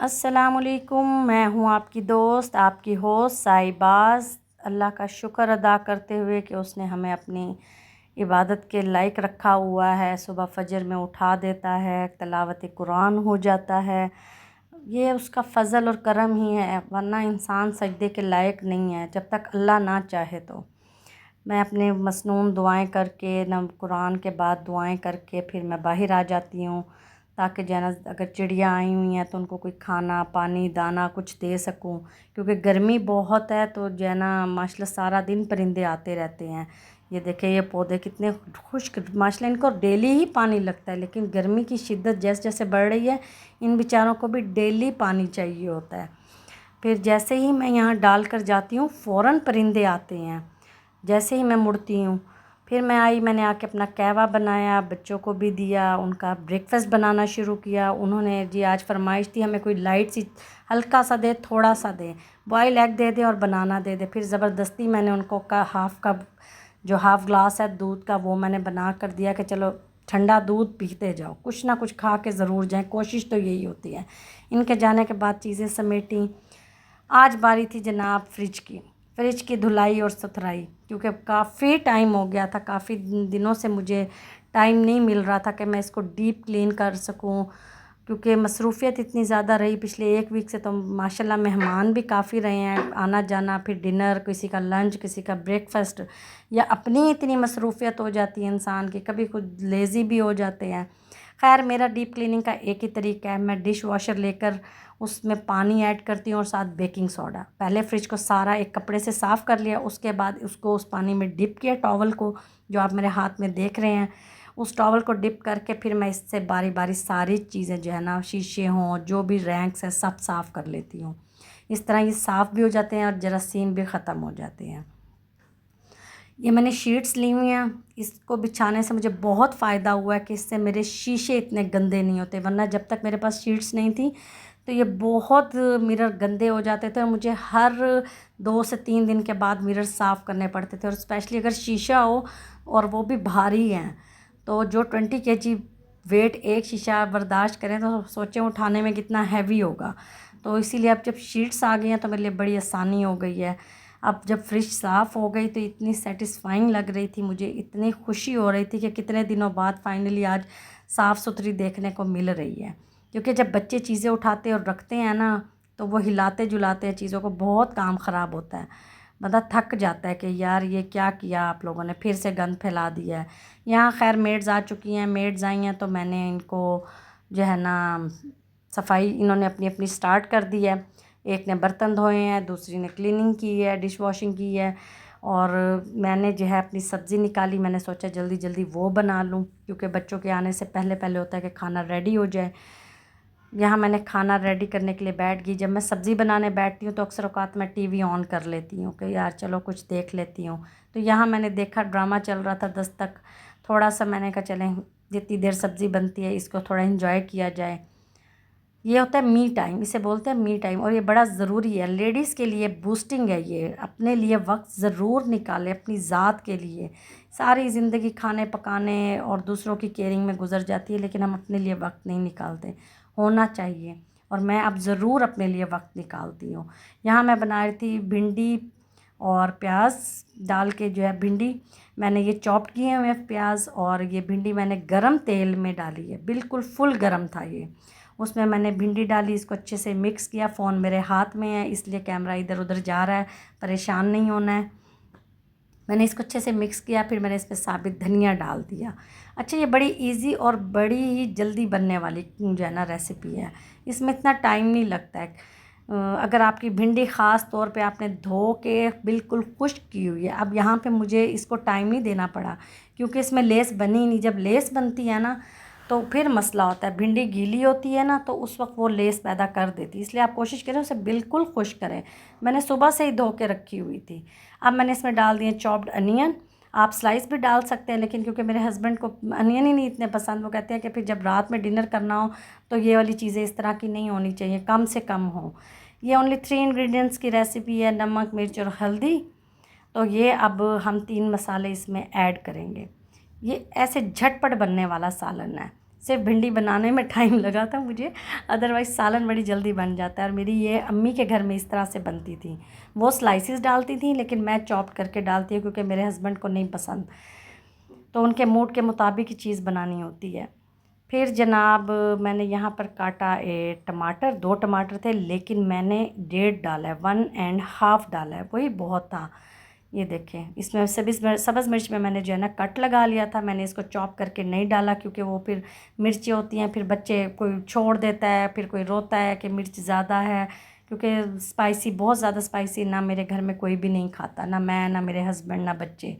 अस्सलामुअलैकुम। मैं हूँ आपकी दोस्त, आपकी होस्ट साहिबाज। अल्लाह का शुक्र अदा करते हुए कि उसने हमें अपनी इबादत के लायक रखा हुआ है। सुबह फजर में उठा देता है, तिलावत कुरान हो जाता है। ये उसका फ़ज़ल और करम ही है, वरना इंसान सजदे के लायक नहीं है जब तक अल्लाह ना चाहे। तो मैं अपने मसनून दुआएं करके न कुरान के बाद दुआएं करके फिर मैं बाहर आ जाती हूँ, ताकि जो है ना अगर चिड़िया आई हुई हैं तो उनको कोई खाना पानी दाना कुछ दे सकूँ। क्योंकि गर्मी बहुत है तो जो है ना माशाल्लाह सारा दिन परिंदे आते रहते हैं। ये देखें, ये पौधे कितने खुश्क, माशाल्लाह इनको डेली ही पानी लगता है, लेकिन गर्मी की शिद्दत जैसे जैसे बढ़ रही है इन बेचारों को भी डेली पानी चाहिए होता है। फिर जैसे ही मैं यहाँ डाल कर जाती हूँ फ़ौरन परिंदे आते हैं। जैसे ही मैं मुड़ती हूँ फिर मैं आई, मैंने आके अपना कहवा बनाया, बच्चों को भी दिया, उनका ब्रेकफास्ट बनाना शुरू किया। उन्होंने जी आज फरमाइश थी हमें कोई लाइट सी हल्का सा दे, थोड़ा सा दे, बॉयल एग दे दे और बनाना दे दे। फिर ज़बरदस्ती मैंने उनको हाफ़ कप जो हाफ़ ग्लास है दूध का वो मैंने बना कर दिया कि चलो ठंडा दूध पीते जाओ, कुछ ना कुछ खा के ज़रूर जाएं, कोशिश तो यही होती है। इनके जाने के बाद चीज़ें समेटी। आज बारी थी जनाब फ्रिज की धुलाई और सुथराई, क्योंकि काफ़ी टाइम हो गया था, काफ़ी दिनों से मुझे टाइम नहीं मिल रहा था कि मैं इसको डीप क्लीन कर सकूं। क्योंकि मसरूफ़ियत इतनी ज़्यादा रही पिछले एक वीक से, तो माशाल्लाह मेहमान भी काफ़ी रहे हैं, आना जाना, फिर डिनर, किसी का लंच, किसी का ब्रेकफास्ट, या अपनी इतनी मसरूफ़ियत हो जाती है इंसान की, कभी कुछ लेज़ी भी हो जाते हैं। खैर मेरा डीप क्लीनिंग का एक ही तरीका है, मैं डिश वॉशर लेकर उसमें पानी ऐड करती हूँ और साथ बेकिंग सोडा। पहले फ्रिज को सारा एक कपड़े से साफ़ कर लिया, उसके बाद उसको उस पानी में डिप किया, टॉवल को जो आप मेरे हाथ में देख रहे हैं उस टॉवल को डिप करके फिर मैं इससे बारी बारी सारी चीज़ें जो है ना, शीशे हों, जो भी रैंक्स हैं, सब साफ़ कर लेती हूँ। इस तरह ये साफ़ भी हो जाते हैं और जरासीम भी ख़त्म हो जाते हैं। ये मैंने शीट्स ली हुई हैं, इसको बिछाने से मुझे बहुत फ़ायदा हुआ है कि इससे मेरे शीशे इतने गंदे नहीं होते, वरना जब तक मेरे पास शीट्स नहीं थी तो ये बहुत मिरर गंदे हो जाते थे और मुझे हर 2 से 3 दिन के बाद मिरर साफ़ करने पड़ते थे। और स्पेशली अगर शीशा हो और वो भी भारी हैं, तो जो 20 केजी वेट एक शीशा बर्दाश्त करें तो सोचें उठाने में कितना हैवी होगा। तो इसीलिए अब जब शीट्स आ गई हैं तो मेरे लिए बड़ी आसानी हो गई है। अब जब फ्रिज साफ़ हो गई तो इतनी सेटिस्फाइंग लग रही थी मुझे, इतनी खुशी हो रही थी कि कितने दिनों बाद फाइनली आज साफ़ सुथरी देखने को मिल रही है। क्योंकि जब बच्चे चीज़ें उठाते और रखते हैं ना, तो वो हिलाते जुलाते हैं चीज़ों को, बहुत काम ख़राब होता है। बंदा थक जाता है कि यार ये क्या किया आप लोगों ने, फिर से गंद फैला दिया है। यहाँ खैर मेड्स आ चुकी हैं, मेड्स आई हैं तो मैंने इनको जो है ना सफाई इन्होंने अपनी अपनी स्टार्ट कर दी है। एक ने बर्तन धोए हैं, दूसरी ने क्लीनिंग की है, डिश वॉशिंग की है, और मैंने जो है अपनी सब्ज़ी निकाली। मैंने सोचा जल्दी जल्दी वो बना लूँ, क्योंकि बच्चों के आने से पहले पहले होता है कि खाना रेडी हो जाए। यहाँ मैंने खाना रेडी करने के लिए बैठ गई। जब मैं सब्ज़ी बनाने बैठती हूँ तो अक्सर औक़ात मैं टीवी ऑन कर लेती हूँ कि यार चलो कुछ देख लेती हूँ। तो यहाँ मैंने देखा ड्रामा चल रहा था 10 तक, थोड़ा सा मैंने कहा चलें जितनी देर सब्ज़ी बनती है इसको थोड़ा इन्जॉय किया जाए। ये होता है मी टाइम, इसे बोलते हैं मी टाइम, और ये बड़ा ज़रूरी है लेडीज़ के लिए, बूस्टिंग है ये। अपने लिए वक्त ज़रूर निकालें, अपनी ज़ात के लिए। सारी ज़िंदगी खाने पकाने और दूसरों की केयरिंग में गुजर जाती है, लेकिन हम अपने लिए वक्त नहीं निकालते। होना चाहिए, और मैं अब ज़रूर अपने लिए वक्त निकालती हूँ। यहाँ मैं बना रही थी भिंडी और प्याज डाल के, जो है भिंडी मैंने ये चॉप किए हुए प्याज, और ये भिंडी मैंने गरम तेल में डाली है, बिल्कुल फुल गरम था ये। उसमें मैंने भिंडी डाली, इसको अच्छे से मिक्स किया। फ़ोन मेरे हाथ में है इसलिए कैमरा इधर उधर जा रहा है, परेशान नहीं होना है। मैंने इसको अच्छे से मिक्स किया, फिर मैंने इसमें साबित धनिया डाल दिया। अच्छा, ये बड़ी इजी और बड़ी ही जल्दी बनने वाली जो है ना रेसिपी है, इसमें इतना टाइम नहीं लगता है। अगर आपकी भिंडी ख़ास तौर पे आपने धो के बिल्कुल खुश्क की हुई है, अब यहाँ पे मुझे इसको टाइम नहीं देना पड़ा क्योंकि इसमें लेस बनी ही नहीं। जब लेस बनती है ना तो फिर मसला होता है, भिंडी गीली होती है ना तो उस वक्त वो लेस पैदा कर देती है, इसलिए आप कोशिश करें उसे बिल्कुल खुश्क करें। मैंने सुबह से ही धो के रखी हुई थी। अब मैंने इसमें डाल दिए चॉप्ड अनियन, आप स्लाइस भी डाल सकते हैं, लेकिन क्योंकि मेरे हस्बैंड को अनियन ही नहीं इतने पसंद, वो कहते हैं कि फिर जब रात में डिनर करना हो तो ये वाली चीज़ें इस तरह की नहीं होनी चाहिए, कम से कम हो। ये ओनली 3 इंग्रेडिएंट्स की रेसिपी है, नमक, मिर्च और हल्दी। तो ये अब हम 3 मसाले इसमें ऐड करेंगे। ये ऐसे झटपट बनने वाला सालन है, सिर्फ भिंडी बनाने में टाइम लगा था मुझे, अदरवाइज़ सालन बड़ी जल्दी बन जाता है। और मेरी ये अम्मी के घर में इस तरह से बनती थी, वो स्लाइसिस डालती थी लेकिन मैं चॉप करके डालती हूँ क्योंकि मेरे हस्बैंड को नहीं पसंद, तो उनके मूड के मुताबिक ही चीज़ बनानी होती है। फिर जनाब मैंने यहाँ पर काटा टमाटर, 2 टमाटर थे लेकिन मैंने 1.5 डाला है, 1.5 डाला है, वही बहुत था। ये देखें, इसमें सब्ज़ मिर्च में मैंने जो है ना कट लगा लिया था, मैंने इसको चॉप करके नहीं डाला क्योंकि वो फिर मिर्ची होती हैं, फिर बच्चे कोई छोड़ देता है, फिर कोई रोता है कि मिर्च ज़्यादा है, क्योंकि स्पाइसी, बहुत ज़्यादा स्पाइसी ना मेरे घर में कोई भी नहीं खाता, ना मैं, ना मेरे हस्बैंड, ना बच्चे।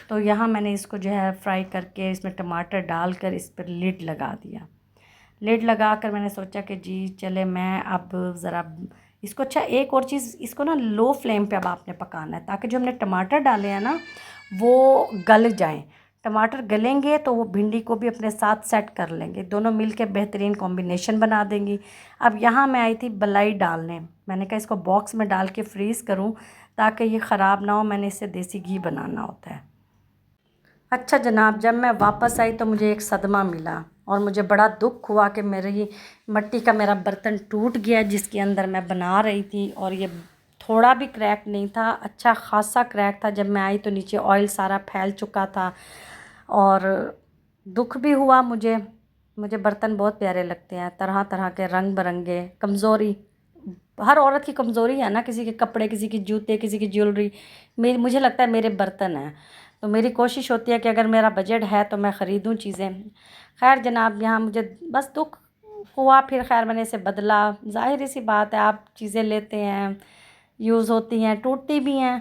तो यहाँ मैंने इसको जो है फ्राई करके इसमें टमाटर डालकर इस पर लिड लगा दिया। लिड लगा कर मैंने सोचा कि जी चले मैं अब ज़रा इसको, अच्छा एक और चीज़, इसको ना लो फ्लेम पे अब आपने पकाना है ताकि जो हमने टमाटर डाले हैं ना वो गल जाएं। टमाटर गलेंगे तो वो भिंडी को भी अपने साथ सेट कर लेंगे, दोनों मिलके बेहतरीन कॉम्बिनेशन बना देंगी। अब यहाँ मैं आई थी बलाई डालने, मैंने कहा इसको बॉक्स में डाल के फ्रीज़ करूँ ताकि ये ख़राब ना हो, मैंने इससे देसी घी बनाना होता है। अच्छा जनाब, जब मैं वापस आई तो मुझे एक सदमा मिला और मुझे बड़ा दुख हुआ कि मेरी मिट्टी का मेरा बर्तन टूट गया जिसके अंदर मैं बना रही थी, और ये थोड़ा भी क्रैक नहीं था, अच्छा खासा क्रैक था। जब मैं आई तो नीचे ऑयल सारा फैल चुका था और दुख भी हुआ मुझे। मुझे बर्तन बहुत प्यारे लगते हैं, तरह तरह के, रंग बिरंगे। कमज़ोरी, हर औरत की कमज़ोरी है ना, किसी के कपड़े, किसी की जूते, किसी की ज्वेलरी, मुझे लगता है मेरे बर्तन हैं। तो मेरी कोशिश होती है कि अगर मेरा बजट है तो मैं ख़रीदूँ चीज़ें। खैर जनाब, यहाँ मुझे बस दुख हुआ, फिर खैर मैंने इसे बदला। ज़ाहिर सी बात है, आप चीज़ें लेते हैं, यूज़ होती हैं, टूटती भी हैं।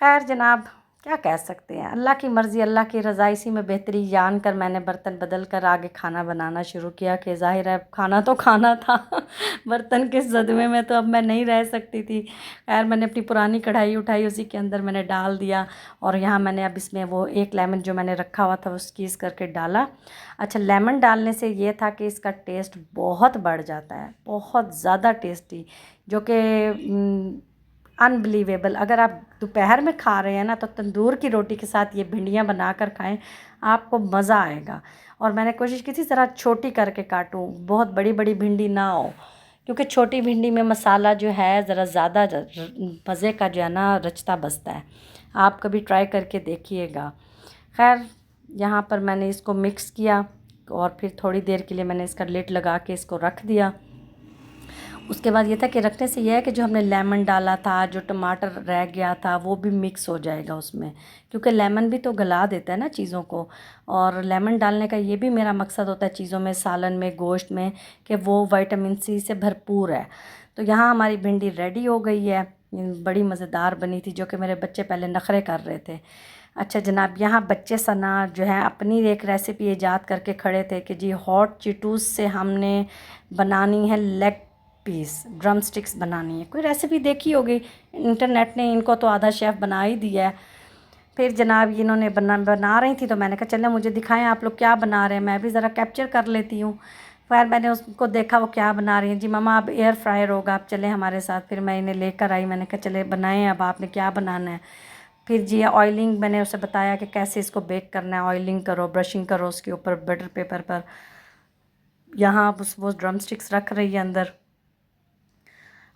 खैर जनाब, क्या कह सकते हैं, अल्लाह की मर्ज़ी, अल्लाह की रज़ा। इसी में बेहतरी जान कर मैंने बर्तन बदल कर आगे खाना बनाना शुरू किया कि ज़ाहिर है खाना तो खाना था बर्तन के सदमे में तो अब मैं नहीं रह सकती थी। खैर मैंने अपनी पुरानी कढ़ाई उठाई, उसी के अंदर मैंने डाल दिया, और यहाँ मैंने अब इसमें वो एक लेमन जो मैंने रखा हुआ था वो स्क्वीज़ करके डाला। अच्छा, लेमन डालने से ये था कि इसका टेस्ट बहुत बढ़ जाता है, बहुत ज़्यादा टेस्टी, जो कि अनबिलीवेबल। अगर आप दोपहर में खा रहे हैं ना तो तंदूर की रोटी के साथ ये भिंडियाँ बना कर खाएं, आपको मज़ा आएगा। और मैंने कोशिश की थी ज़रा छोटी करके काटूं, बहुत बड़ी बड़ी भिंडी ना हो, क्योंकि छोटी भिंडी में मसाला जो है ज़रा ज़्यादा मज़े का जो है ना रचता बसता है। आप कभी ट्राई करके देखिएगा। खैर यहाँ पर मैंने इसको मिक्स किया और फिर थोड़ी देर के लिए मैंने इसका लिड लगा के इसको रख दिया। उसके बाद ये था कि रखने से यह है कि जो हमने लेमन डाला था, जो टमाटर रह गया था, वो भी मिक्स हो जाएगा उसमें, क्योंकि लेमन भी तो गला देता है ना चीज़ों को। और लेमन डालने का ये भी मेरा मकसद होता है चीज़ों में, सालन में, गोश्त में, कि वो विटामिन सी से भरपूर है। तो यहाँ हमारी भिंडी रेडी हो गई है, बड़ी मज़ेदार बनी थी, जो कि मेरे बच्चे पहले नखरे कर रहे थे। अच्छा जनाब, यहाँ बच्चे सना जो है अपनी एक रेसिपी ईजाद करके खड़े थे कि जी हॉट चिटूस से हमने बनानी है लेग पीस, ड्रम स्टिक्स बनानी है। कोई रेसिपी देखी होगी इंटरनेट ने, इनको तो आधा शेफ़ बना ही दिया है। फिर जनाब इन्होंने बना रही थी तो मैंने कहा चलें मुझे दिखाएं आप लोग क्या बना रहे हैं, मैं भी ज़रा कैप्चर कर लेती हूँ। फिर मैंने उसको देखा वो क्या बना रही हैं। जी मम्मा अब एयर फ्रायर होगा, आप चलें हमारे साथ। फिर मैं इन्हें लेकर आई, मैंने कहा चले बनाएं, अब आपने क्या बनाना है। फिर जी ऑयलिंग, मैंने उसे बताया कि कैसे इसको बेक करना है। ऑयलिंग करो, ब्रशिंग करो उसके ऊपर बटर पेपर पर। यहाँ अब वो ड्रम स्टिक्स रख रही है अंदर,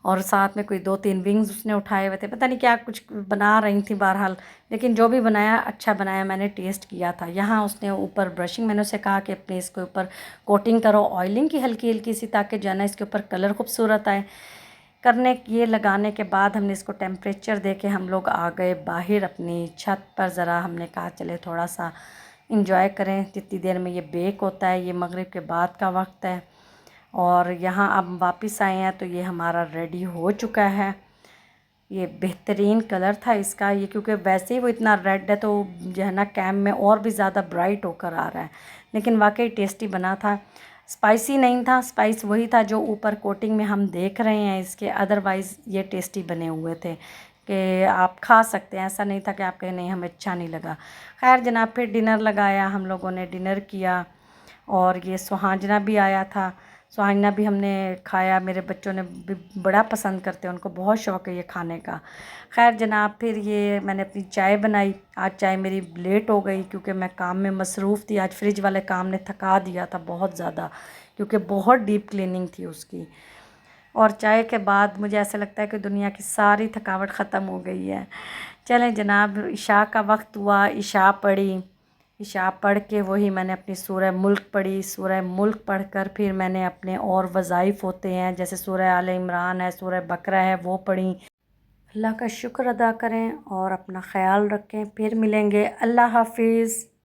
और साथ में कोई 2-3 विंग्स उसने उठाए हुए थे, पता नहीं क्या कुछ बना रही थी बहरहाल। लेकिन जो भी बनाया अच्छा बनाया, मैंने टेस्ट किया था। यहाँ उसने ऊपर ब्रशिंग, मैंने उसे कहा कि अपने इसके ऊपर कोटिंग करो ऑयलिंग की हल्की हल्की सी, ताकि जो है ना इसके ऊपर कलर खूबसूरत आए। ये लगाने के बाद हमने इसको टेम्परेचर दे के हम लोग आ गए बाहर अपनी छत पर। ज़रा हमने कहा चले थोड़ा सा इंजॉय करें जितनी देर में ये बेक होता है। ये मगरिब के बाद का वक्त है और यहाँ अब वापस आए हैं तो ये हमारा रेडी हो चुका है। ये बेहतरीन कलर था इसका, ये क्योंकि वैसे ही वो इतना रेड है तो जो है ना कैम में और भी ज़्यादा ब्राइट होकर आ रहा है, लेकिन वाकई टेस्टी बना था। स्पाइसी नहीं था, स्पाइस वही था जो ऊपर कोटिंग में हम देख रहे हैं इसके, अदरवाइज़ ये टेस्टी बने हुए थे कि आप खा सकते हैं। ऐसा नहीं था कि आप कहें नहीं हमें अच्छा नहीं लगा। खैर जनाब, फिर डिनर लगाया, हम लोगों ने डिनर किया और ये सुहांजना भी आया था। सुहाना भी हमने खाया, मेरे बच्चों ने भी बड़ा पसंद करते हैं, उनको बहुत शौक़ है ये खाने का। खैर जनाब, फिर ये मैंने अपनी चाय बनाई। आज चाय मेरी लेट हो गई क्योंकि मैं काम में मसरूफ़ थी। आज फ्रिज वाले काम ने थका दिया था बहुत ज़्यादा, क्योंकि बहुत डीप क्लीनिंग थी उसकी। और चाय के बाद मुझे ऐसा लगता है कि दुनिया की सारी थकावट ख़त्म हो गई है। चलें जनाब, इशा का वक्त हुआ, इशा पढ़ी। इशा पढ़ के वही मैंने अपनी सूरह मुल्क पढ़ी। सूरह मुल्क पढ़कर फिर मैंने अपने और वज़ाइफ होते हैं, जैसे सूरह आले इमरान है, सूरह बकरा है, वो पढ़ी। अल्लाह का शुक्र अदा करें और अपना ख़याल रखें। फिर मिलेंगे। अल्लाह हाफ़िज़।